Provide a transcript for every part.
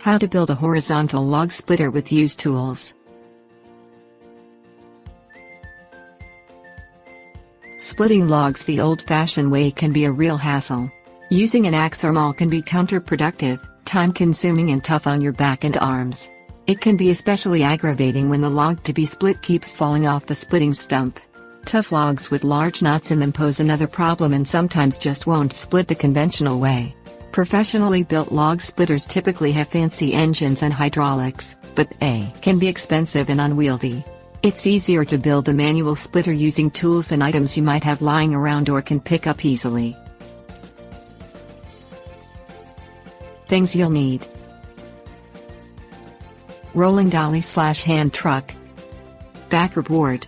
How to build a horizontal log splitter with used tools. Splitting logs the old-fashioned way can be a real hassle. Using an axe or maul can be counterproductive, time-consuming and tough on your back and arms. It can be especially aggravating when the log to be split keeps falling off the splitting stump. Tough logs with large knots in them pose another problem and sometimes just won't split the conventional way. Professionally built log splitters typically have fancy engines and hydraulics, but they can be expensive and unwieldy. It's easier to build a manual splitter using tools and items you might have lying around or can pick up easily. Things you'll need: rolling dolly/hand truck, backer board,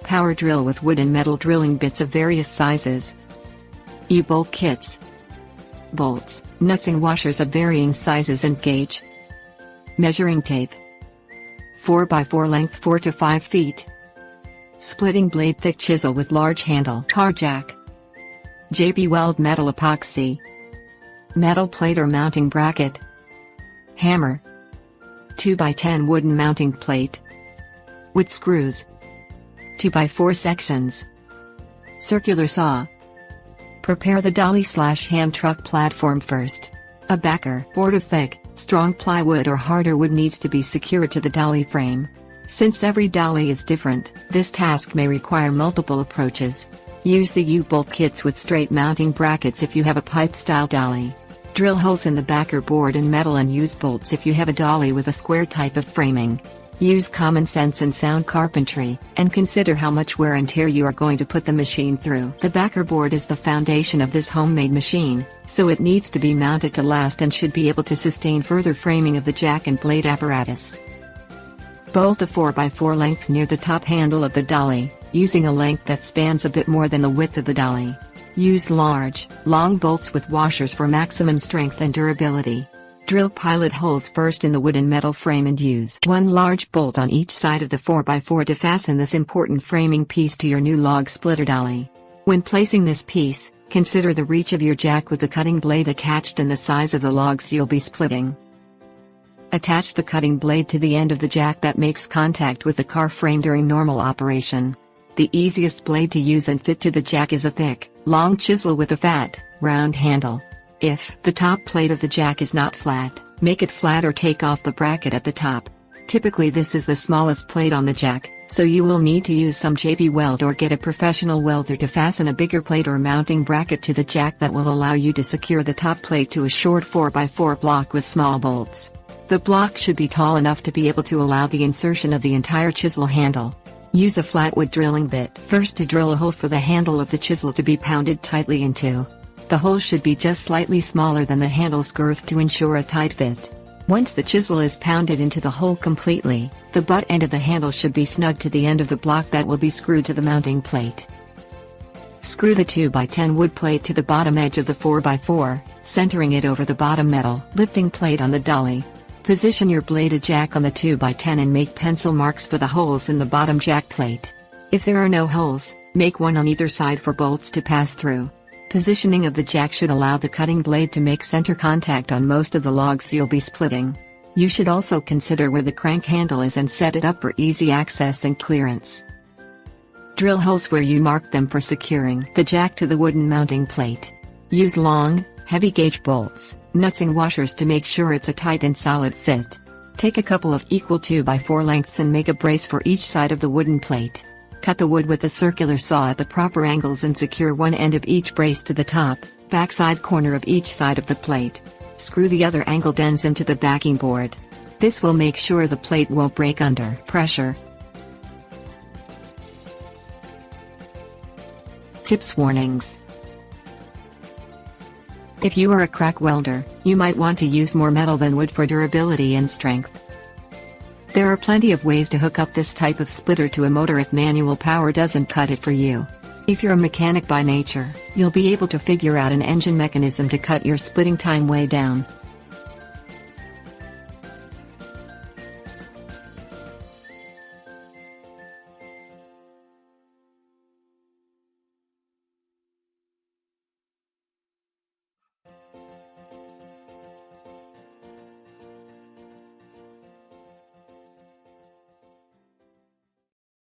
power drill with wood and metal drilling bits of various sizes, U-bolt kits, bolts, nuts and washers of varying sizes and gauge, measuring tape, 4x4 length 4 to 5 feet, splitting blade thick chisel with large handle, car jack, JB Weld metal epoxy, metal plate or mounting bracket, hammer, 2x10 wooden mounting plate, wood screws, 2x4 sections, circular saw. Prepare the dolly/hand truck platform first. A backer board of thick, strong plywood or harder wood needs to be secured to the dolly frame. Since every dolly is different, this task may require multiple approaches. Use the U-bolt kits with straight mounting brackets if you have a pipe-style dolly. Drill holes in the backer board in metal and use bolts if you have a dolly with a square type of framing. Use common sense and sound carpentry, and consider how much wear and tear you are going to put the machine through. The backer board is the foundation of this homemade machine, so it needs to be mounted to last and should be able to sustain further framing of the jack and blade apparatus. Bolt a 4x4 length near the top handle of the dolly, using a length that spans a bit more than the width of the dolly. Use large, long bolts with washers for maximum strength and durability. Drill pilot holes first in the wood and metal frame and use one large bolt on each side of the 4x4 to fasten this important framing piece to your new log splitter dolly. When placing this piece, consider the reach of your jack with the cutting blade attached and the size of the logs you'll be splitting. Attach the cutting blade to the end of the jack that makes contact with the car frame during normal operation. The easiest blade to use and fit to the jack is a thick, long chisel with a fat, round handle. If the top plate of the jack is not flat, make it flat or take off the bracket at the top. Typically this is the smallest plate on the jack, so you will need to use some JB Weld or get a professional welder to fasten a bigger plate or mounting bracket to the jack that will allow you to secure the top plate to a short 4x4 block with small bolts. The block should be tall enough to be able to allow the insertion of the entire chisel handle. Use a flat wood drilling bit first to drill a hole for the handle of the chisel to be pounded tightly into. The hole should be just slightly smaller than the handle's girth to ensure a tight fit. Once the chisel is pounded into the hole completely, the butt end of the handle should be snug to the end of the block that will be screwed to the mounting plate. Screw the 2x10 wood plate to the bottom edge of the 4x4, centering it over the bottom metal lifting plate on the dolly. Position your bladed jack on the 2x10 and make pencil marks for the holes in the bottom jack plate. If there are no holes, make one on either side for bolts to pass through. Positioning of the jack should allow the cutting blade to make center contact on most of the logs you'll be splitting. You should also consider where the crank handle is and set it up for easy access and clearance. Drill holes where you marked them for securing the jack to the wooden mounting plate. Use long, heavy gauge bolts, nuts and washers to make sure it's a tight and solid fit. Take a couple of equal 2x4 lengths and make a brace for each side of the wooden plate. Cut the wood with a circular saw at the proper angles and secure one end of each brace to the top, backside corner of each side of the plate. Screw the other angled ends into the backing board. This will make sure the plate won't break under pressure. Tips warnings. If you are a crack welder, you might want to use more metal than wood for durability and strength. There are plenty of ways to hook up this type of splitter to a motor if manual power doesn't cut it for you. If you're a mechanic by nature, you'll be able to figure out an engine mechanism to cut your splitting time way down.